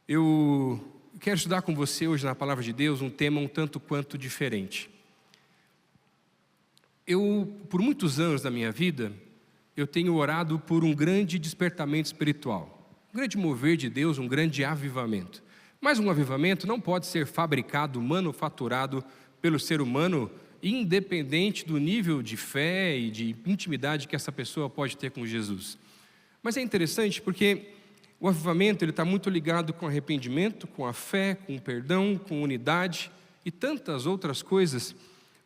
Eu quero estudar com você hoje na Palavra de Deus um tema um tanto quanto diferente. Por muitos anos da minha vida, eu tenho orado por um grande despertamento espiritual, um grande mover de Deus, um grande avivamento. Mas um avivamento não pode ser fabricado, manufaturado pelo ser humano, independente do nível de fé e de intimidade que essa pessoa pode ter com Jesus. Mas é interessante porque o avivamento está muito ligado com arrependimento, com a fé, com o perdão, com unidade e tantas outras coisas.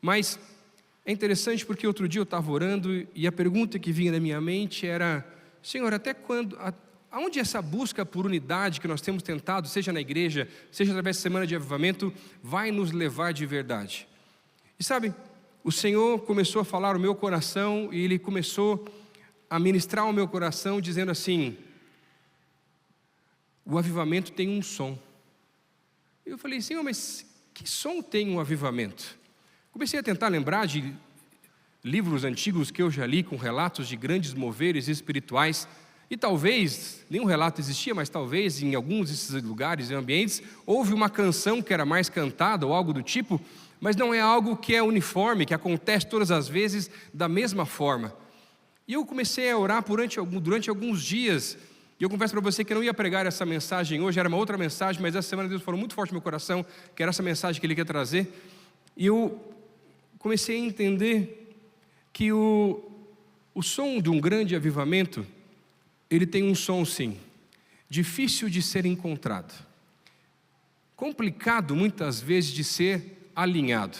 Mas é interessante porque outro dia eu estava orando e a pergunta que vinha na minha mente era: Senhor, até quando, aonde essa busca por unidade que nós temos tentado, seja na igreja, seja através da semana de avivamento, vai nos levar de verdade? E sabe, o Senhor começou a falar ao meu coração e Ele começou a ministrar ao meu coração dizendo assim: o avivamento tem um som. Eu falei: Senhor, mas que som tem um avivamento? Comecei a tentar lembrar de livros antigos que eu já li com relatos de grandes moveres espirituais. E talvez, nenhum relato existia, mas talvez em alguns desses lugares e ambientes houve uma canção que era mais cantada ou algo do tipo, mas não é algo que é uniforme, que acontece todas as vezes da mesma forma. E eu comecei a orar durante alguns dias. E eu confesso para você que eu não ia pregar essa mensagem hoje, era uma outra mensagem, mas essa semana Deus falou muito forte no meu coração, que era essa mensagem que Ele quer trazer. E eu comecei a entender que o som de um grande avivamento, ele tem um som sim, difícil de ser encontrado, complicado muitas vezes de ser alinhado.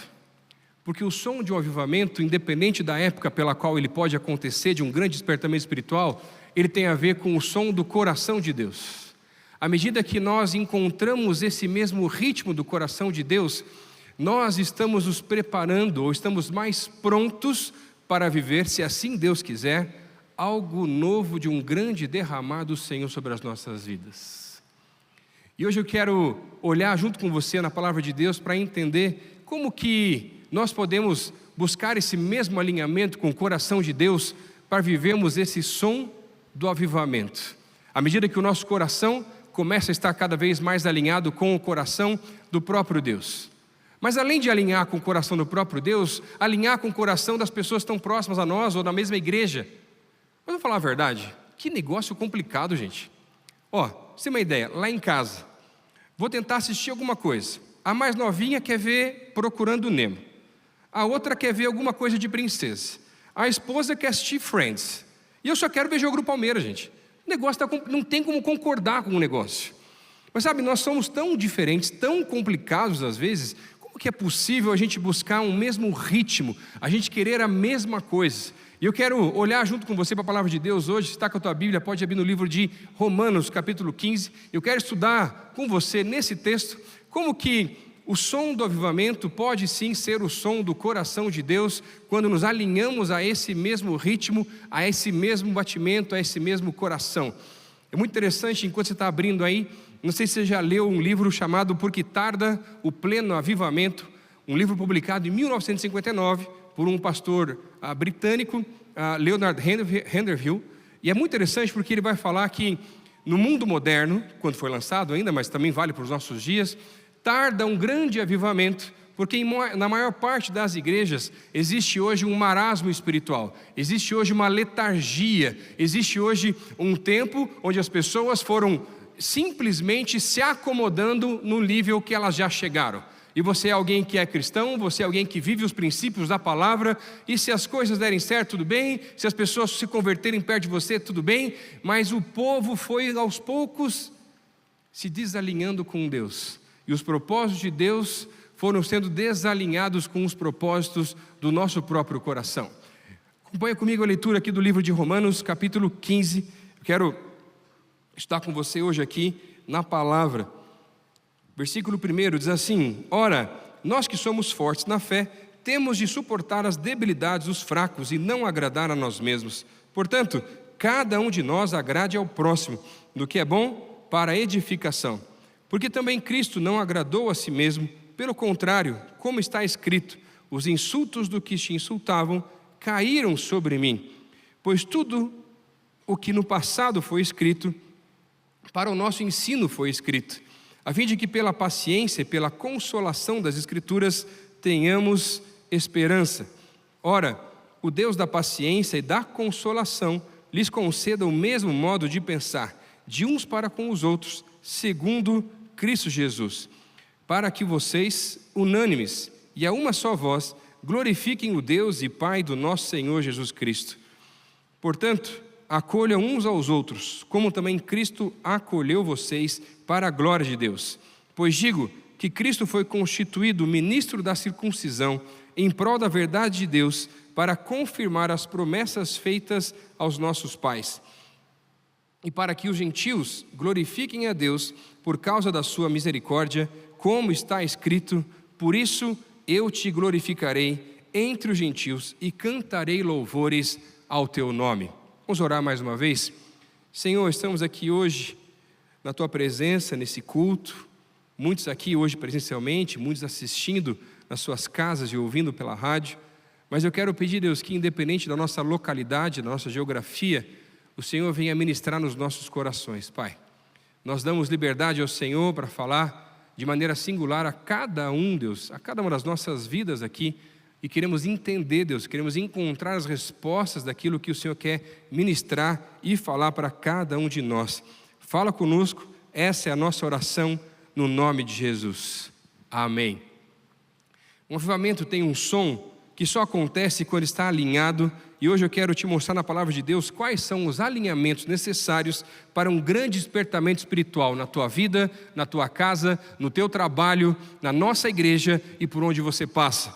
Porque o som de um avivamento, independente da época pela qual ele pode acontecer, de um grande despertamento espiritual, ele tem a ver com o som do coração de Deus. À medida que nós encontramos esse mesmo ritmo do coração de Deus, nós estamos nos preparando, ou estamos mais prontos para viver, se assim Deus quiser, algo novo de um grande derramar do Senhor sobre as nossas vidas. E hoje eu quero olhar junto com você na Palavra de Deus para entender como que nós podemos buscar esse mesmo alinhamento com o coração de Deus para vivermos esse som do avivamento. À medida que o nosso coração começa a estar cada vez mais alinhado com o coração do próprio Deus. Mas além de alinhar com o coração do próprio Deus, alinhar com o coração das pessoas tão próximas a nós ou na mesma igreja. Vamos falar a verdade? Que negócio complicado, gente. Você tem uma ideia, lá em casa, vou tentar assistir alguma coisa. A mais novinha quer ver Procurando Nemo. A outra quer ver alguma coisa de princesa. A esposa quer assistir Friends. E eu só quero ver jogo do Palmeiras, gente. O negócio não tem como concordar com o negócio. Mas sabe, nós somos tão diferentes, tão complicados às vezes. Como que é possível a gente buscar um mesmo ritmo, a gente querer a mesma coisa? E eu quero olhar junto com você para a Palavra de Deus hoje. Se está com a tua Bíblia, pode abrir no livro de Romanos, capítulo 15. Eu quero estudar com você nesse texto como que o som do avivamento pode sim ser o som do coração de Deus, quando nos alinhamos a esse mesmo ritmo, a esse mesmo batimento, a esse mesmo coração. É muito interessante, enquanto você está abrindo aí, não sei se você já leu um livro chamado Por que Tarda o Pleno Avivamento, um livro publicado em 1959 por um pastor britânico, Leonard Henderville. E é muito interessante porque ele vai falar que no mundo moderno, quando foi lançado ainda, mas também vale para os nossos dias, tarda um grande avivamento, porque na maior parte das igrejas existe hoje um marasmo espiritual, existe hoje uma letargia, existe hoje um tempo onde as pessoas foram simplesmente se acomodando no nível que elas já chegaram. E você é alguém que é cristão, você é alguém que vive os princípios da palavra, e se as coisas derem certo, tudo bem, se as pessoas se converterem perto de você, tudo bem, mas o povo foi aos poucos se desalinhando com Deus. E os propósitos de Deus foram sendo desalinhados com os propósitos do nosso próprio coração. Acompanha comigo a leitura aqui do livro de Romanos, capítulo 15. Eu quero estar com você hoje aqui na palavra. Versículo 1 diz assim: Ora, nós que somos fortes na fé, temos de suportar as debilidades dos fracos e não agradar a nós mesmos. Portanto, cada um de nós agrade ao próximo, do que é bom para a edificação. Porque também Cristo não agradou a si mesmo, pelo contrário, como está escrito: os insultos do que te insultavam caíram sobre mim. Pois tudo o que no passado foi escrito, para o nosso ensino foi escrito, a fim de que pela paciência e pela consolação das Escrituras tenhamos esperança. Ora, o Deus da paciência e da consolação lhes conceda o mesmo modo de pensar, de uns para com os outros, segundo Cristo Jesus, para que vocês, unânimes e a uma só voz, glorifiquem o Deus e Pai do nosso Senhor Jesus Cristo. Portanto, acolham uns aos outros, como também Cristo acolheu vocês para a glória de Deus. Pois digo que Cristo foi constituído ministro da circuncisão em prol da verdade de Deus, para confirmar as promessas feitas aos nossos pais, e para que os gentios glorifiquem a Deus por causa da sua misericórdia, como está escrito: por isso eu te glorificarei entre os gentios e cantarei louvores ao teu nome. Vamos orar mais uma vez? Senhor, estamos aqui hoje na tua presença, nesse culto, muitos aqui hoje presencialmente, muitos assistindo nas suas casas e ouvindo pela rádio, mas eu quero pedir, Deus, que independente da nossa localidade, da nossa geografia, o Senhor venha ministrar nos nossos corações, Pai. Nós damos liberdade ao Senhor para falar de maneira singular a cada um, Deus, a cada uma das nossas vidas aqui, e queremos entender, Deus, queremos encontrar as respostas daquilo que o Senhor quer ministrar e falar para cada um de nós. Fala conosco, essa é a nossa oração no nome de Jesus. Amém. Um avivamento tem um som que só acontece quando está alinhado, e hoje eu quero te mostrar na palavra de Deus quais são os alinhamentos necessários para um grande despertamento espiritual na tua vida, na tua casa, no teu trabalho, na nossa igreja e por onde você passa.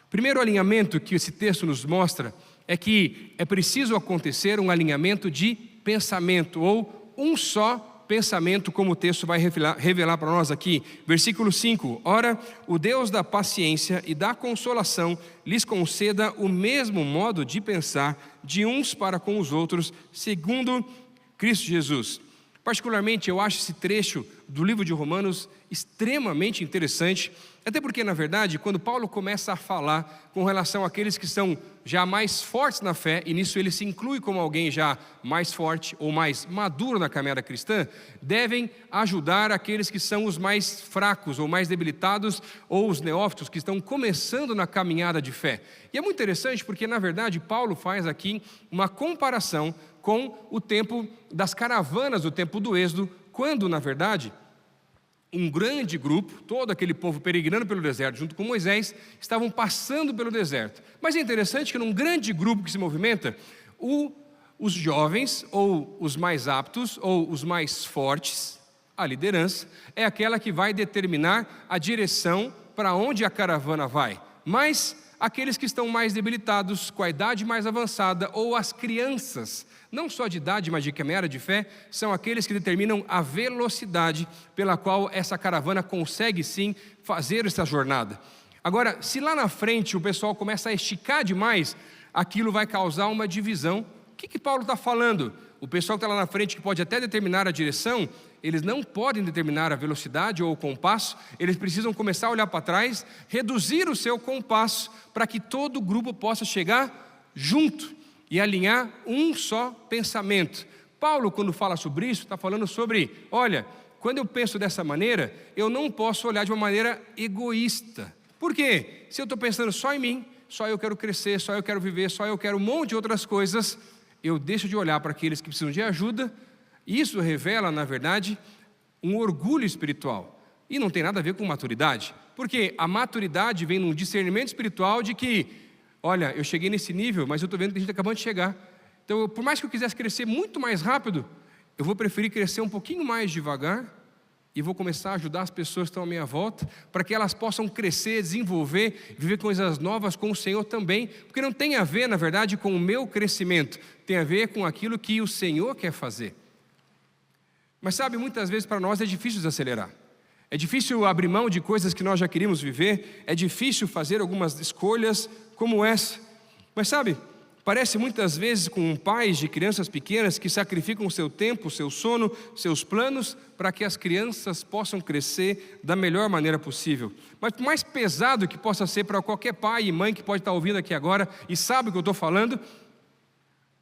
O primeiro alinhamento que esse texto nos mostra é que é preciso acontecer um alinhamento de pensamento, ou um só pensamento, como o texto vai revelar para nós aqui. Versículo 5: ora, o Deus da paciência e da consolação lhes conceda o mesmo modo de pensar, de uns para com os outros, segundo Cristo Jesus. Particularmente, eu acho esse trecho do livro de Romanos extremamente interessante, até porque, na verdade, quando Paulo começa a falar com relação àqueles que são já mais fortes na fé, e nisso ele se inclui como alguém já mais forte ou mais maduro na caminhada cristã, devem ajudar aqueles que são os mais fracos ou mais debilitados, ou os neófitos que estão começando na caminhada de fé. E é muito interessante porque, na verdade, Paulo faz aqui uma comparação com o tempo das caravanas, o tempo do Êxodo, quando, na verdade, um grande grupo, todo aquele povo peregrinando pelo deserto junto com Moisés, estavam passando pelo deserto. Mas é interessante que num grande grupo que se movimenta, os jovens, ou os mais aptos, ou os mais fortes, a liderança, é aquela que vai determinar a direção para onde a caravana vai. Mas aqueles que estão mais debilitados, com a idade mais avançada, ou as crianças, não só de idade, mas de caminhada de fé, são aqueles que determinam a velocidade pela qual essa caravana consegue sim fazer essa jornada. Agora, se lá na frente o pessoal começa a esticar demais, aquilo vai causar uma divisão. O que Paulo está falando? O pessoal que está lá na frente, que pode até determinar a direção, eles não podem determinar a velocidade ou o compasso, eles precisam começar a olhar para trás, reduzir o seu compasso, para que todo o grupo possa chegar junto e alinhar um só pensamento. Paulo, quando fala sobre isso, está falando sobre, olha, quando eu penso dessa maneira, eu não posso olhar de uma maneira egoísta. Por quê? Se eu estou pensando só em mim, só eu quero crescer, só eu quero viver, só eu quero um monte de outras coisas, eu deixo de olhar para aqueles que precisam de ajuda. Isso revela, na verdade, um orgulho espiritual. E não tem nada a ver com maturidade. Porque a maturidade vem num discernimento espiritual de que, olha, eu cheguei nesse nível, mas eu estou vendo que a gente está acabando de chegar. Então, por mais que eu quisesse crescer muito mais rápido, eu vou preferir crescer um pouquinho mais devagar e vou começar a ajudar as pessoas que estão à minha volta, para que elas possam crescer, desenvolver, viver coisas novas com o Senhor também, porque não tem a ver, na verdade, com o meu crescimento, tem a ver com aquilo que o Senhor quer fazer. Mas sabe, muitas vezes para nós é difícil desacelerar. É difícil abrir mão de coisas que nós já queríamos viver, é difícil fazer algumas escolhas como essa. Mas sabe, parece muitas vezes com pais de crianças pequenas que sacrificam o seu tempo, o seu sono, seus planos, para que as crianças possam crescer da melhor maneira possível. Mas por mais pesado que possa ser para qualquer pai e mãe que pode estar ouvindo aqui agora e sabe o que eu estou falando,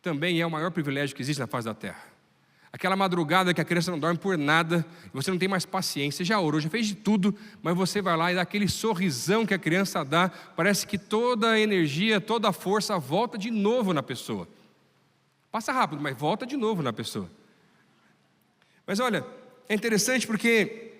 também é o maior privilégio que existe na face da terra. Aquela madrugada que a criança não dorme por nada, e você não tem mais paciência, você já orou, já fez de tudo, mas você vai lá e dá aquele sorrisão que a criança dá, parece que toda a energia, toda a força volta de novo na pessoa. Passa rápido, mas volta de novo na pessoa. Mas olha, é interessante porque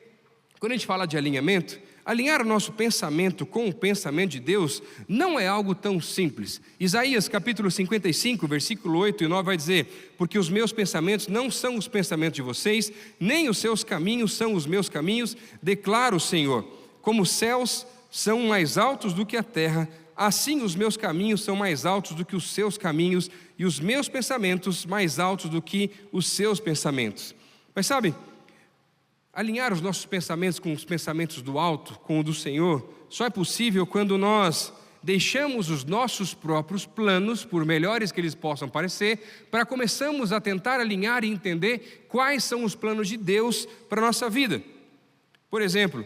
quando a gente fala de alinhamento, alinhar o nosso pensamento com o pensamento de Deus não é algo tão simples. Isaías capítulo 55, versículo 8 e 9 vai dizer: porque os meus pensamentos não são os pensamentos de vocês, nem os seus caminhos são os meus caminhos, declara o Senhor. Como os céus são mais altos do que a terra, assim os meus caminhos são mais altos do que os seus caminhos, e os meus pensamentos mais altos do que os seus pensamentos. Mas sabe, alinhar os nossos pensamentos com os pensamentos do alto, com o do Senhor, só é possível quando nós deixamos os nossos próprios planos, por melhores que eles possam parecer, para começarmos a tentar alinhar e entender quais são os planos de Deus para a nossa vida. Por exemplo,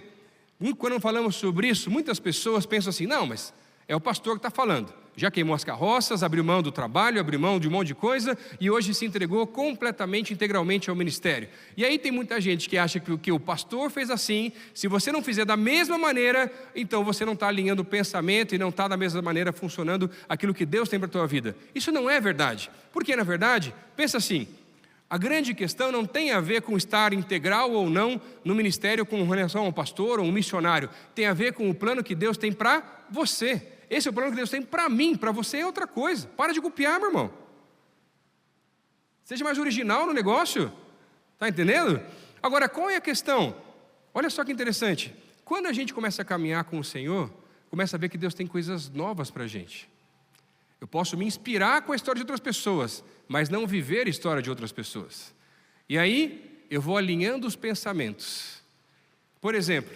quando falamos sobre isso, muitas pessoas pensam assim: não, mas é o pastor que está falando. Já queimou as carroças, abriu mão do trabalho, abriu mão de um monte de coisa e hoje se entregou completamente, integralmente ao ministério. E aí tem muita gente que acha que o pastor fez assim, se você não fizer da mesma maneira, então você não está alinhando o pensamento e não está da mesma maneira funcionando aquilo que Deus tem para a tua vida. Isso não é verdade, porque na verdade, pensa assim, a grande questão não tem a ver com estar integral ou não no ministério com relação a um pastor ou um missionário, tem a ver com o plano que Deus tem para você. Esse é o plano que Deus tem para mim, para você é outra coisa. Para de copiar, meu irmão. Seja mais original no negócio. Está entendendo? Agora, qual é a questão? Olha só que interessante. Quando a gente começa a caminhar com o Senhor, começa a ver que Deus tem coisas novas para a gente. Eu posso me inspirar com a história de outras pessoas, mas não viver a história de outras pessoas. E aí, eu vou alinhando os pensamentos. Por exemplo,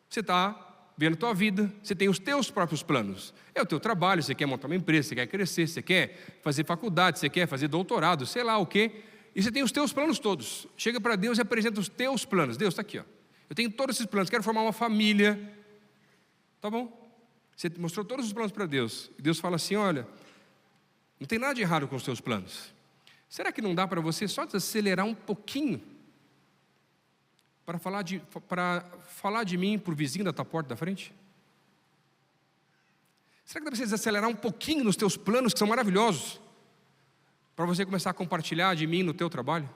você está vendo a tua vida, você tem os teus próprios planos. É o teu trabalho, você quer montar uma empresa, você quer crescer, você quer fazer faculdade, você quer fazer doutorado, sei lá o quê. E você tem os teus planos todos. Chega para Deus e apresenta os teus planos. Deus, está aqui, ó. Eu tenho todos esses planos, quero formar uma família. Tá bom. Você mostrou todos os planos para Deus. E Deus fala assim: olha, não tem nada de errado com os teus planos. Será que não dá para você só desacelerar um pouquinho? Para falar de mim para o vizinho da tua porta da frente? Será que dá para você desacelerar um pouquinho nos teus planos que são maravilhosos? Para você começar a compartilhar de mim no teu trabalho?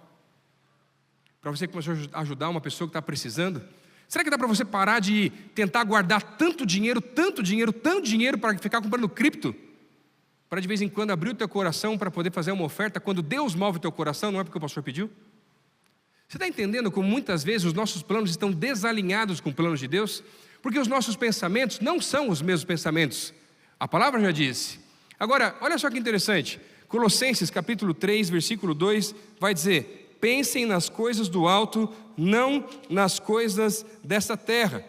Para você começar a ajudar uma pessoa que está precisando? Será que dá para você parar de tentar guardar tanto dinheiro para ficar comprando cripto? Para de vez em quando abrir o teu coração para poder fazer uma oferta quando Deus move o teu coração, não é porque o pastor pediu? Você está entendendo como muitas vezes os nossos planos estão desalinhados com os planos de Deus? Porque os nossos pensamentos não são os mesmos pensamentos. A palavra já disse. Agora, olha só que interessante. Colossenses capítulo 3, versículo 2, vai dizer: pensem nas coisas do alto, não nas coisas dessa terra.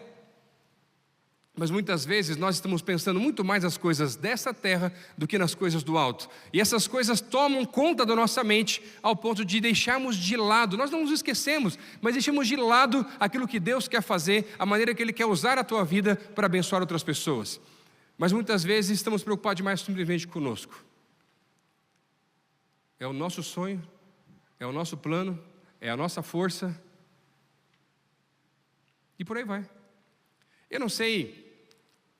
Mas muitas vezes nós estamos pensando muito mais nas coisas dessa terra do que nas coisas do alto. E essas coisas tomam conta da nossa mente ao ponto de deixarmos de lado. Nós não nos esquecemos, mas deixamos de lado aquilo que Deus quer fazer, a maneira que Ele quer usar a tua vida para abençoar outras pessoas. Mas muitas vezes estamos preocupados demais simplesmente conosco. É o nosso sonho, é o nosso plano, é a nossa força. E por aí vai. Eu não sei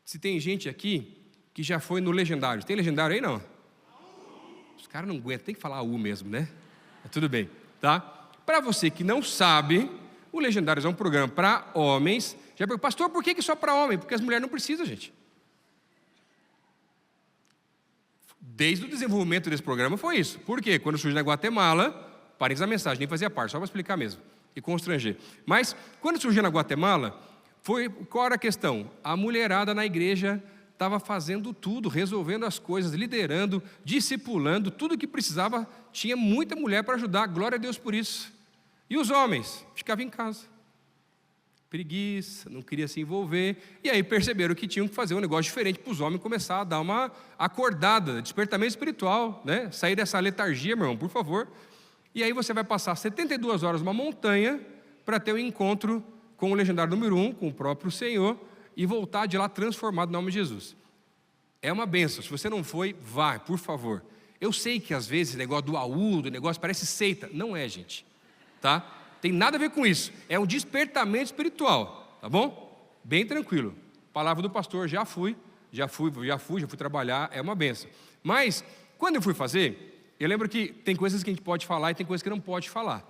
se tem gente aqui que já foi no Legendário. Tem Legendário aí, não? Os caras não aguentam, tem que falar U mesmo, né? Mas tudo bem, tá? Para você que não sabe, o Legendário é um programa para homens. Já perguntou: pastor, por que só para homem? Porque as mulheres não precisam, gente. Desde o desenvolvimento desse programa foi isso. Por quê? Quando surgiu na Guatemala, parênteses da mensagem, nem fazia parte, só para explicar mesmo e constranger. Mas quando surgiu na Guatemala, qual era a questão? A mulherada na igreja estava fazendo tudo, resolvendo as coisas, liderando, discipulando, tudo o que precisava, tinha muita mulher para ajudar, glória a Deus por isso. E os homens ficavam em casa, preguiça, não queria se envolver, e aí perceberam que tinham que fazer um negócio diferente para os homens começar a dar uma acordada, despertamento espiritual, né? Sair dessa letargia, meu irmão, por favor. E aí você vai passar 72 horas numa montanha para ter um encontro com o Legendário número 1, com o próprio Senhor, e voltar de lá transformado no nome de Jesus. É uma bênção. Se você não foi, vá, por favor. Eu sei que às vezes o negócio do AU, do negócio parece seita. Não é, gente. tá? Tem nada a ver com isso. É um despertamento espiritual, tá bom? Bem tranquilo. Palavra do pastor, já fui trabalhar, é uma benção. Mas, quando eu fui fazer, eu lembro que tem coisas que a gente pode falar e tem coisas que não pode falar.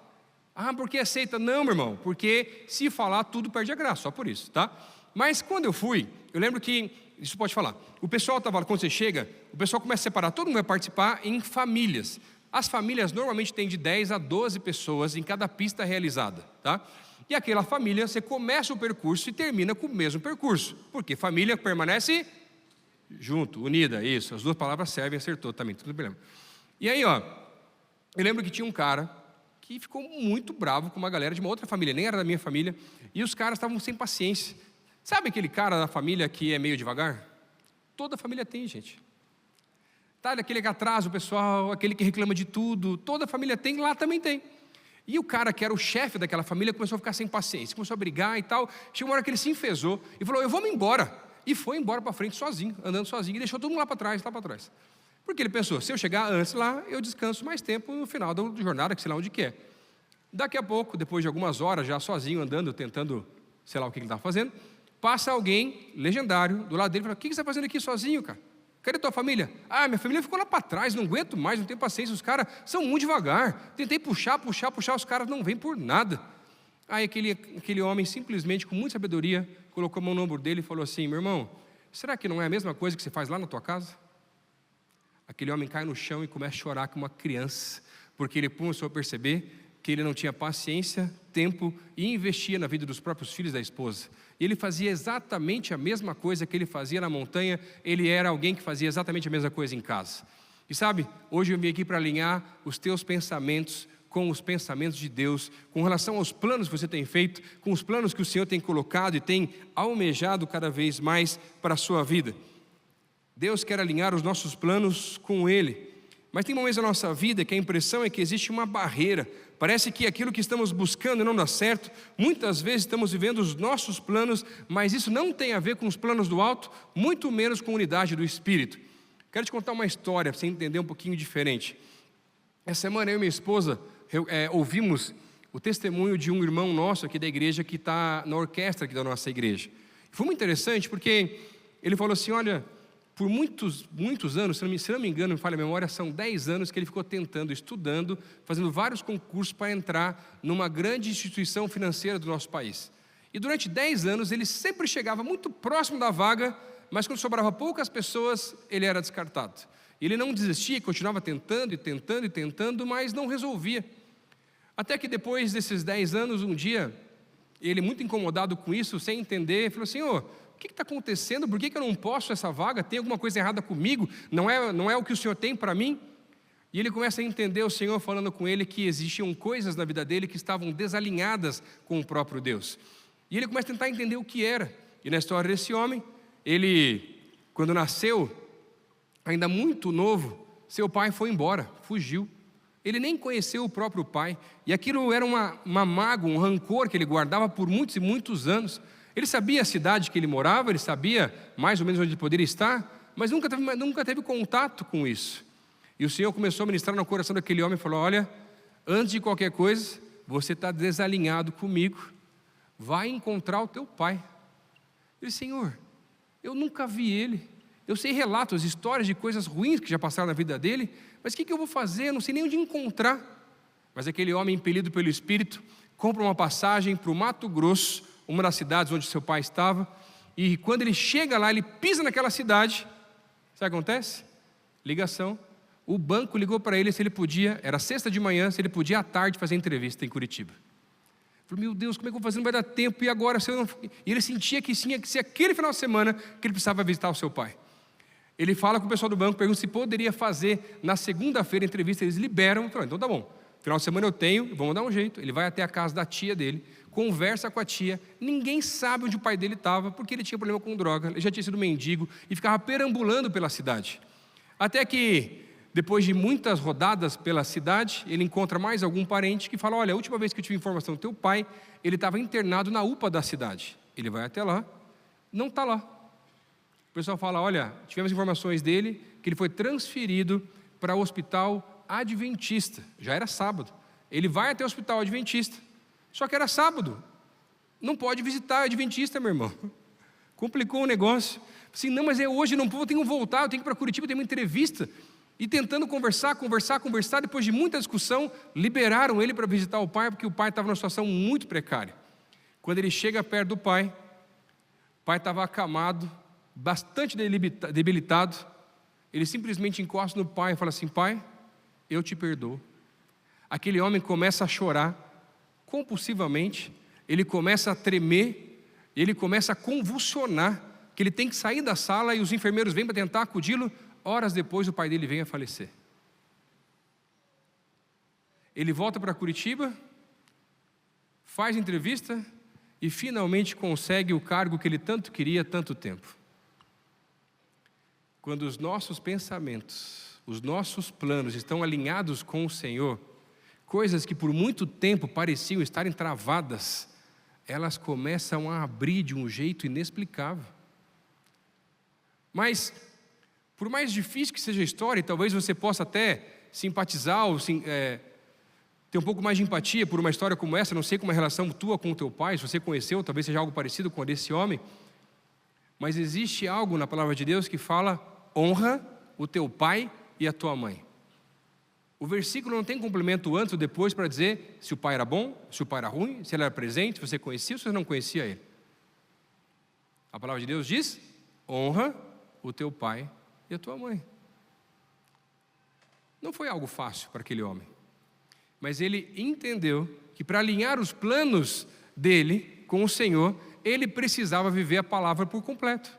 Ah, porque aceita? Não, meu irmão, porque se falar, tudo perde a graça, só por isso, tá? Mas quando eu fui, eu lembro que, isso pode falar, o pessoal estava, quando você chega, o pessoal começa a separar, todo mundo vai participar em famílias. As famílias normalmente têm de 10 a 12 pessoas em cada pista realizada, tá? E aquela família, você começa o percurso e termina com o mesmo percurso, porque família permanece junto, unida, isso, as duas palavras servem, acertou também, tudo bem. E aí, ó, eu lembro que tinha um cara que ficou muito bravo com uma galera de uma outra família, nem era da minha família, e os caras estavam sem paciência. Sabe aquele cara da família que é meio devagar? Toda família tem, gente. Tá, aquele que atrasa o pessoal, aquele que reclama de tudo, toda família tem, lá também tem. E o cara que era o chefe daquela família começou a ficar sem paciência, começou a brigar e tal. Chegou uma hora que ele se enfesou e falou, eu vou me embora. E foi embora para frente sozinho, andando sozinho, e deixou todo mundo lá para trás. Porque ele pensou, se eu chegar antes lá, eu descanso mais tempo no final da jornada, que sei lá onde que é. Daqui a pouco, depois de algumas horas, já sozinho, andando, tentando, sei lá o que ele estava fazendo, passa alguém legendário do lado dele e fala, o que você está fazendo aqui sozinho, cara? Cadê tua família? Ah, minha família ficou lá para trás, não aguento mais, não tenho paciência, os caras são muito devagar. Tentei puxar, os caras não vêm por nada. Aí aquele homem, simplesmente, com muita sabedoria, colocou a mão no ombro dele e falou assim, meu irmão, será que não é a mesma coisa que você faz lá na tua casa? Aquele homem cai no chão e começa a chorar como uma criança, porque ele começou a perceber que ele não tinha paciência, tempo e investia na vida dos próprios filhos da esposa. E ele fazia exatamente a mesma coisa que ele fazia na montanha, ele era alguém que fazia exatamente a mesma coisa em casa. E sabe, hoje eu vim aqui para alinhar os teus pensamentos com os pensamentos de Deus, com relação aos planos que você tem feito, com os planos que o Senhor tem colocado e tem almejado cada vez mais para a sua vida. Deus quer alinhar os nossos planos com Ele, mas tem momentos da nossa vida que a impressão é que existe uma barreira, parece que aquilo que estamos buscando não dá certo, muitas vezes estamos vivendo os nossos planos, mas isso não tem a ver com os planos do alto, muito menos com a unidade do Espírito. Quero te contar uma história para você entender um pouquinho diferente. Essa semana eu e minha esposa ouvimos o testemunho de um irmão nosso aqui da igreja que está na orquestra aqui da nossa igreja. Foi muito interessante porque ele falou assim, olha, por muitos anos, se não me engano, me falha a memória, são 10 anos que ele ficou tentando, estudando, fazendo vários concursos para entrar numa grande instituição financeira do nosso país. E durante 10 anos ele sempre chegava muito próximo da vaga, mas quando sobrava poucas pessoas, ele era descartado. Ele não desistia, continuava tentando, mas não resolvia. Até que depois desses 10 anos, um dia, ele muito incomodado com isso, sem entender, falou assim, o que está acontecendo? Por que eu não posso essa vaga? Tem alguma coisa errada comigo? Não é o que o Senhor tem para mim? E ele começa a entender o Senhor falando com ele que existiam coisas na vida dele que estavam desalinhadas com o próprio Deus. E ele começa a tentar entender o que era. E na história desse homem, ele, quando nasceu, ainda muito novo, seu pai foi embora, fugiu. Ele nem conheceu o próprio pai. E aquilo era uma mágoa, um rancor que ele guardava por muitos e muitos anos. Ele sabia a cidade que ele morava, ele sabia mais ou menos onde ele poderia estar, mas nunca teve contato com isso. E o Senhor começou a ministrar no coração daquele homem e falou, olha, antes de qualquer coisa, você está desalinhado comigo, vai encontrar o teu pai. Ele, Senhor, eu nunca vi ele, eu sei relatos, histórias de coisas ruins que já passaram na vida dele, mas o que eu vou fazer? Eu não sei nem onde encontrar. Mas aquele homem, impelido pelo Espírito, compra uma passagem para o Mato Grosso, uma das cidades onde seu pai estava, e quando ele chega lá, ele pisa naquela cidade, sabe o que acontece? Ligação, o banco ligou para ele se ele podia, era sexta de manhã, se ele podia à tarde fazer entrevista em Curitiba. Ele falou, meu Deus, como é que eu vou fazer? Não vai dar tempo, e agora? Se eu não... E ele sentia que tinha que ser aquele final de semana que ele precisava visitar o seu pai. Ele fala com o pessoal do banco, pergunta se poderia fazer na segunda-feira a entrevista, eles liberam, falou, então tá bom, final de semana eu tenho, vamos dar um jeito. Ele vai até a casa da tia dele, conversa com a tia, ninguém sabe onde o pai dele estava, porque ele tinha problema com droga, ele já tinha sido mendigo, e ficava perambulando pela cidade. Até que, depois de muitas rodadas pela cidade, ele encontra mais algum parente que fala, olha, a última vez que eu tive informação do teu pai, ele estava internado na UPA da cidade. Ele vai até lá, não está lá. O pessoal fala, olha, tivemos informações dele, que ele foi transferido para o hospital adventista, já era sábado, Ele vai até o hospital adventista, só que era sábado, não pode visitar adventista, meu irmão. Complicou o negócio. Assim, não, mas hoje, não vou, eu tenho que voltar, eu tenho que ir para Curitiba, eu tenho uma entrevista. E tentando conversar, depois de muita discussão, liberaram ele para visitar o pai, porque o pai estava numa situação muito precária. Quando ele chega perto do pai, o pai estava acamado, bastante debilitado. Ele simplesmente encosta no pai e fala assim: pai, eu te perdoo. Aquele homem começa a chorar compulsivamente, ele começa a tremer, ele começa a convulsionar, que ele tem que sair da sala e os enfermeiros vêm para tentar acudi-lo. Horas depois o pai dele vem a falecer. Ele volta para Curitiba, faz entrevista e finalmente consegue o cargo que ele tanto queria há tanto tempo. Quando os nossos pensamentos, os nossos planos estão alinhados com o Senhor, coisas que por muito tempo pareciam estarem travadas, elas começam a abrir de um jeito inexplicável. Mas, por mais difícil que seja a história, e talvez você possa até simpatizar ou ter um pouco mais de empatia por uma história como essa, não sei como é a relação tua com o teu pai, se você conheceu, talvez seja algo parecido com a desse homem, mas existe algo na palavra de Deus que fala: honra o teu pai e a tua mãe. O versículo não tem complemento antes ou depois para dizer se o pai era bom, se o pai era ruim, se ele era presente, se você conhecia ou se você não conhecia ele. A palavra de Deus diz: honra o teu pai e a tua mãe. Não foi algo fácil para aquele homem, mas ele entendeu que para alinhar os planos dele com o Senhor, ele precisava viver a palavra por completo.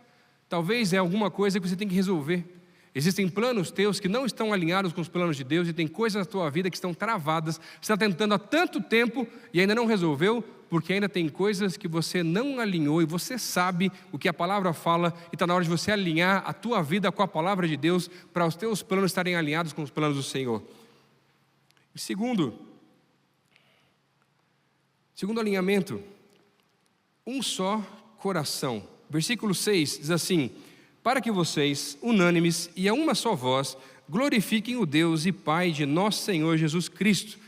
Talvez é alguma coisa que você tem que resolver. Existem planos teus que não estão alinhados com os planos de Deus, e tem coisas na tua vida que estão travadas, você está tentando há tanto tempo e ainda não resolveu, porque ainda tem coisas que você não alinhou, e você sabe o que a palavra fala, e está na hora de você alinhar a tua vida com a palavra de Deus, para os teus planos estarem alinhados com os planos do Senhor. E segundo alinhamento, um só coração. Versículo 6 diz assim: para que vocês, unânimes e a uma só voz, glorifiquem o Deus e Pai de nosso Senhor Jesus Cristo.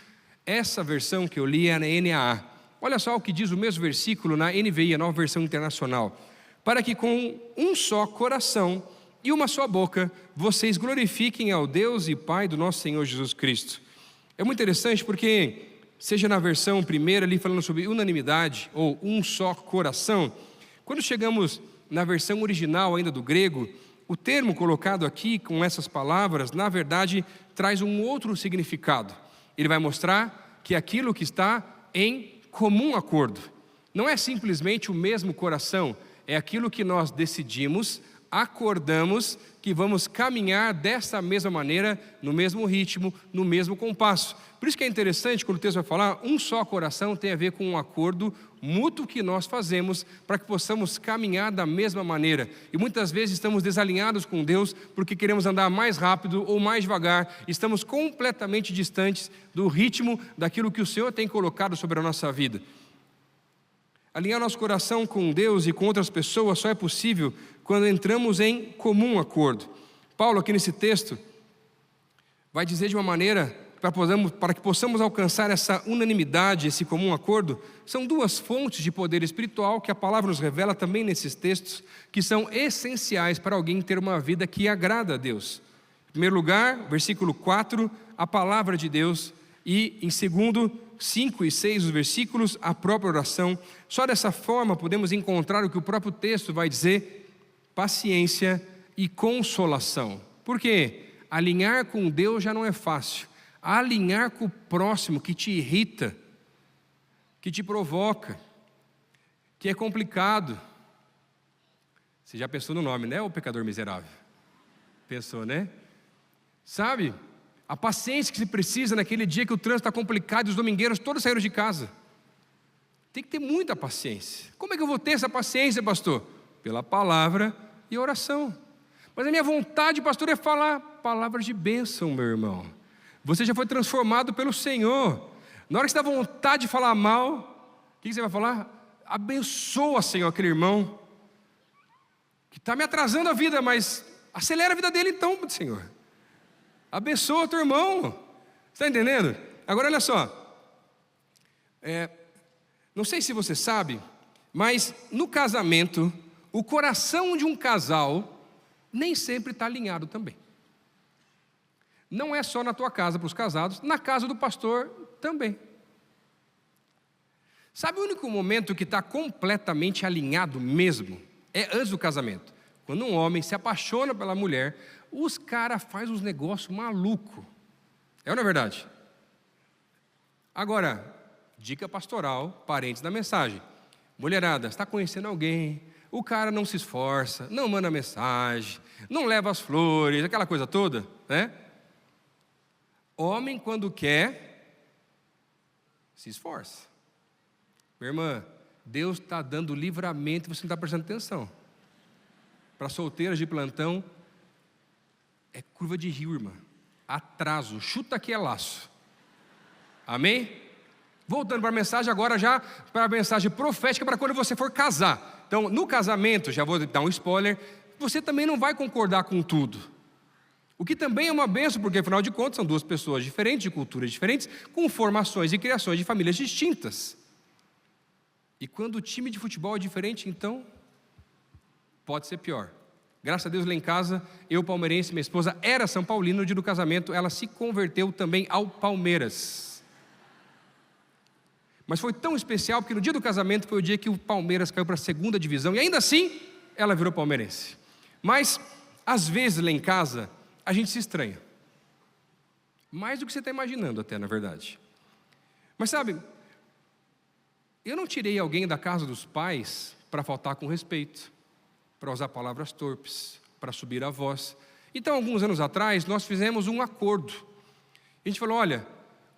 Essa versão que eu li é na NAA. Olha só o que diz o mesmo versículo na NVI, a Nova Versão Internacional. Para que com um só coração e uma só boca, vocês glorifiquem ao Deus e Pai do nosso Senhor Jesus Cristo. É muito interessante porque, seja na versão primeira ali falando sobre unanimidade ou um só coração, quando chegamos na versão original ainda do grego, o termo colocado aqui com essas palavras, na verdade, traz um outro significado. Ele vai mostrar que aquilo que está em comum acordo. Não é simplesmente o mesmo coração, é aquilo que nós decidimos, acordamos que vamos caminhar dessa mesma maneira, no mesmo ritmo, no mesmo compasso. Por isso que é interessante, quando o texto vai falar, um só coração tem a ver com um acordo mútuo que nós fazemos para que possamos caminhar da mesma maneira. E muitas vezes estamos desalinhados com Deus porque queremos andar mais rápido ou mais devagar, estamos completamente distantes do ritmo daquilo que o Senhor tem colocado sobre a nossa vida. Alinhar nosso coração com Deus e com outras pessoas só é possível quando entramos em comum acordo. Paulo, aqui nesse texto, vai dizer de uma maneira, para que possamos alcançar essa unanimidade, esse comum acordo, são duas fontes de poder espiritual que a palavra nos revela também nesses textos, que são essenciais para alguém ter uma vida que agrada a Deus. Em primeiro lugar, versículo 4, a palavra de Deus, e em segundo, 5 e 6 os versículos, a própria oração. Só dessa forma podemos encontrar o que o próprio texto vai dizer: paciência e consolação. Por quê? Alinhar com Deus já não é fácil. Alinhar com o próximo que te irrita, que te provoca, que é complicado. Você já pensou no nome, né, o pecador miserável? Pensou, né? Sabe? A paciência que se precisa naquele dia que o trânsito está complicado e os domingueiros todos saíram de casa. Tem que ter muita paciência. Como é que eu vou ter essa paciência, pastor? Pela palavra e oração. Mas a minha vontade, pastor, é falar palavras de bênção, meu irmão. Você já foi transformado pelo Senhor. Na hora que você dá vontade de falar mal, o que você vai falar? Abençoa, Senhor, aquele irmão que está me atrasando a vida, mas acelera a vida dele então, Senhor. Abençoa teu irmão. Está entendendo? Agora olha só, Não sei se você sabe, mas no casamento, o coração de um casal nem sempre está alinhado também. Não é só na tua casa para os casados, na casa do pastor também. Sabe o único momento que está completamente alinhado mesmo? É antes do casamento. Quando um homem se apaixona pela mulher, os caras fazem uns negócios malucos. É ou não é verdade? Agora, dica pastoral, parentes da mensagem. Mulherada, está conhecendo alguém, o cara não se esforça, não manda mensagem, não leva as flores, aquela coisa toda, né? Homem, quando quer, se esforça. Minha irmã, Deus está dando livramento e você não está prestando atenção. Para solteiras de plantão, é curva de rio, irmã. Atraso, chuta que é laço. Amém? Voltando para a mensagem, agora já para a mensagem profética para quando você for casar. Então, no casamento, já vou dar um spoiler, você também não vai concordar com tudo. O que também é uma bênção, porque afinal de contas são duas pessoas diferentes, de culturas diferentes, com formações e criações de famílias distintas. E quando o time de futebol é diferente, então, pode ser pior. Graças a Deus lá em casa, eu palmeirense, minha esposa era São Paulino, no dia do casamento ela se converteu também ao Palmeiras. Mas foi tão especial, porque no dia do casamento foi o dia que o Palmeiras caiu para a segunda divisão, e ainda assim, ela virou palmeirense. Mas, às vezes lá em casa, a gente se estranha. Mais do que você está imaginando até, na verdade. Mas sabe, eu não tirei alguém da casa dos pais para faltar com respeito, para usar palavras torpes, para subir a voz. Então, alguns anos atrás, nós fizemos um acordo. A gente falou, olha,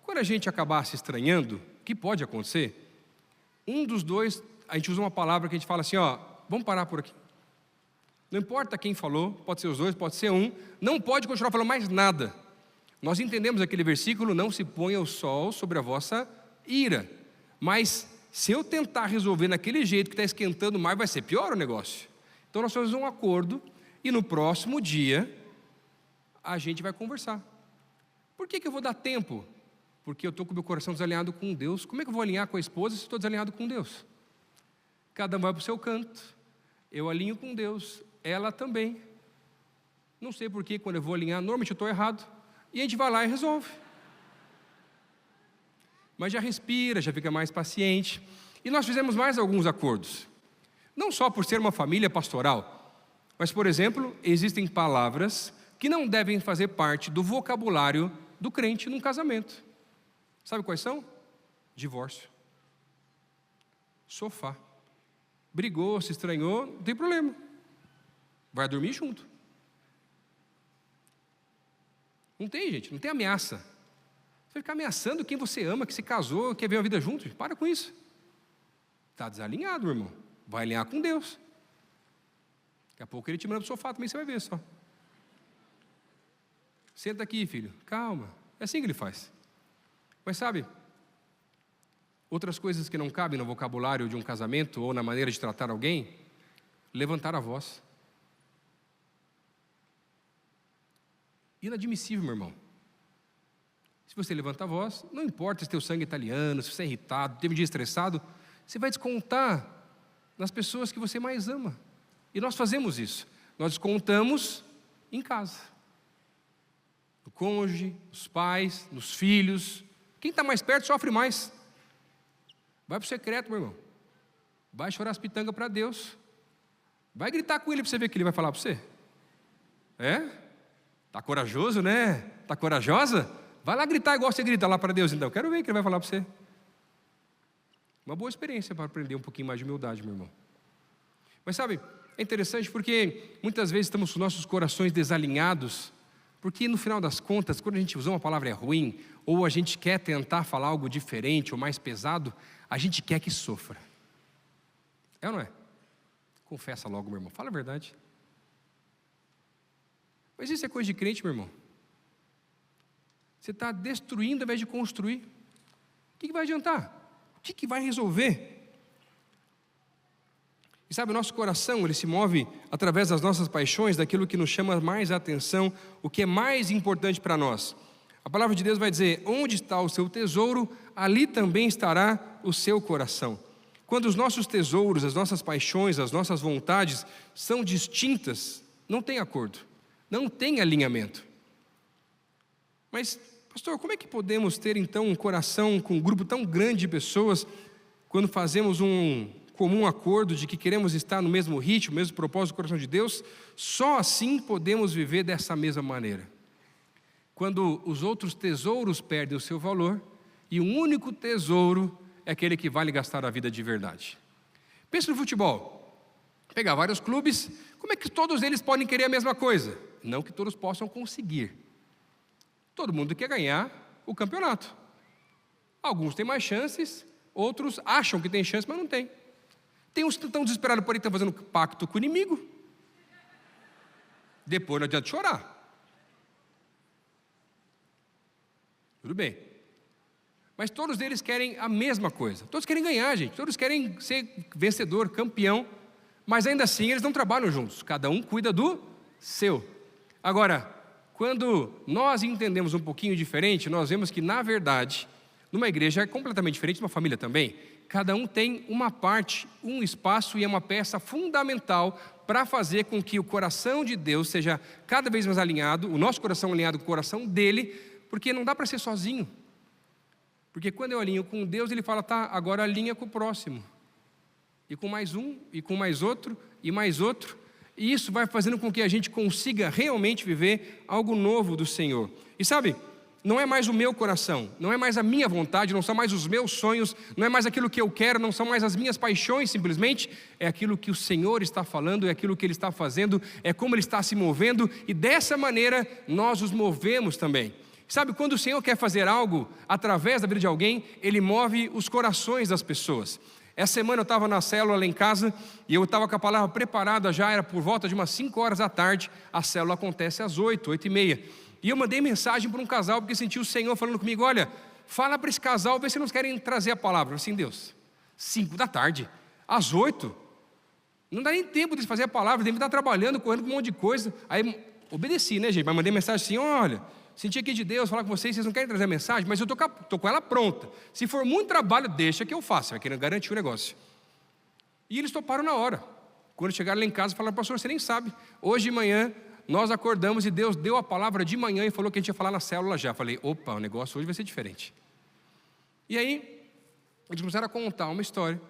quando a gente acabar se estranhando, o que pode acontecer? Um dos dois, a gente usa uma palavra que a gente fala assim, ó, vamos parar por aqui. Não importa quem falou, pode ser os dois, pode ser um, não pode continuar falando mais nada. Nós entendemos aquele versículo, não se ponha o sol sobre a vossa ira. Mas se eu tentar resolver naquele jeito que está esquentando mais, vai ser pior o negócio. Então nós fazemos um acordo e no próximo dia a gente vai conversar. Por que eu vou dar tempo? Porque eu estou com o meu coração desalinhado com Deus. Como é que eu vou alinhar com a esposa se estou desalinhado com Deus? Cada um vai para o seu canto. Eu alinho com Deus, ela também. Não sei por que quando eu vou alinhar, normalmente eu estou errado. E a gente vai lá e resolve. Mas já respira, já fica mais paciente. E nós fizemos mais alguns acordos. Não só por ser uma família pastoral, mas, por exemplo, existem palavras que não devem fazer parte do vocabulário do crente num casamento. Sabe quais são? Divórcio. Sofá. Brigou, se estranhou, não tem problema. Vai dormir junto. Não tem, gente, não tem ameaça. Você vai ficar ameaçando quem você ama, que se casou, quer ver a vida junto. Para com isso. Está desalinhado, irmão. Vai alinhar com Deus. Daqui a pouco ele te manda para o sofá também, você vai ver só. Senta aqui, filho. Calma. É assim que ele faz. Mas sabe, outras coisas que não cabem no vocabulário de um casamento ou na maneira de tratar alguém, levantar a voz. Inadmissível, meu irmão. Se você levanta a voz, não importa se teu sangue é italiano, se você é irritado, teve um dia estressado, você vai descontar nas pessoas que você mais ama. E nós fazemos isso. Nós descontamos em casa. No cônjuge, nos pais, nos filhos. Quem está mais perto sofre mais. Vai para o secreto, meu irmão. Vai chorar as pitangas para Deus. Vai gritar com ele para você ver o que ele vai falar para você. É? Está corajoso, né? Está corajosa? Vai lá gritar igual você grita lá para Deus, então. Quero ver o que ele vai falar para você. Uma boa experiência para aprender um pouquinho mais de humildade, meu irmão. Mas sabe, é interessante porque muitas vezes estamos com nossos corações desalinhados, porque no final das contas, quando a gente usa uma palavra ruim, ou a gente quer tentar falar algo diferente ou mais pesado, a gente quer que sofra. É ou não é? Confessa logo, meu irmão, fala a verdade. Mas isso é coisa de crente, meu irmão. Você está destruindo ao invés de construir. O que vai adiantar? O que vai resolver? E sabe, o nosso coração, ele se move através das nossas paixões, daquilo que nos chama mais a atenção, o que é mais importante para nós. A palavra de Deus vai dizer, onde está o seu tesouro, ali também estará o seu coração. Quando os nossos tesouros, as nossas paixões, as nossas vontades são distintas, não tem acordo, não tem alinhamento. Mas, pastor, como é que podemos ter então um coração com um grupo tão grande de pessoas quando fazemos um comum acordo de que queremos estar no mesmo ritmo, no mesmo propósito do coração de Deus? Só assim podemos viver dessa mesma maneira. Quando os outros tesouros perdem o seu valor e um único tesouro é aquele que vale gastar a vida de verdade. Pense no futebol. Pegar vários clubes, como é que todos eles podem querer a mesma coisa? Não que todos possam conseguir. Todo mundo quer ganhar o campeonato. Alguns têm mais chances, outros acham que têm chance, mas não têm. Tem uns que estão desesperados por aí, estão fazendo pacto com o inimigo. Depois não adianta chorar. Tudo bem. Mas todos eles querem a mesma coisa. Todos querem ganhar, gente. Todos querem ser vencedor, campeão. Mas ainda assim eles não trabalham juntos. Cada um cuida do seu. Agora, quando nós entendemos um pouquinho diferente, nós vemos que, na verdade, numa igreja é completamente diferente, numa família também. Cada um tem uma parte, um espaço e é uma peça fundamental para fazer com que o coração de Deus seja cada vez mais alinhado, o nosso coração alinhado com o coração dele, porque não dá para ser sozinho. Porque quando eu alinho com Deus, Ele fala, tá, agora alinha com o próximo. E com mais um, e com mais outro, e mais outro. E isso vai fazendo com que a gente consiga realmente viver algo novo do Senhor. E sabe, não é mais o meu coração, não é mais a minha vontade, não são mais os meus sonhos, não é mais aquilo que eu quero, não são mais as minhas paixões, simplesmente é aquilo que o Senhor está falando, é aquilo que Ele está fazendo, é como Ele está se movendo, e dessa maneira nós os movemos também. Sabe, quando o Senhor quer fazer algo através da vida de alguém, Ele move os corações das pessoas. Essa semana eu estava na célula lá em casa, e eu estava com a palavra preparada já, era por volta de umas 5 horas da tarde, a célula acontece às 8, 8h30. E eu mandei mensagem para um casal, porque senti o Senhor falando comigo, olha, fala para esse casal, vê se eles querem trazer a palavra. Eu falei assim, Deus, 5 da tarde, às 8, não dá nem tempo de fazer a palavra, devem estar trabalhando, correndo com um monte de coisa. Aí obedeci, né, gente, mas mandei mensagem assim, olha, senti aqui de Deus falar com vocês não querem trazer a mensagem, mas eu estou com ela pronta. Se for muito trabalho, deixa que eu faço, vai querer garantir o negócio. E eles toparam na hora. Quando chegaram lá em casa, falaram, pastor, você nem sabe, hoje de manhã nós acordamos e Deus deu a palavra de manhã e falou que a gente ia falar na célula já. Falei, opa, o negócio hoje vai ser diferente. E aí, eles começaram a contar uma história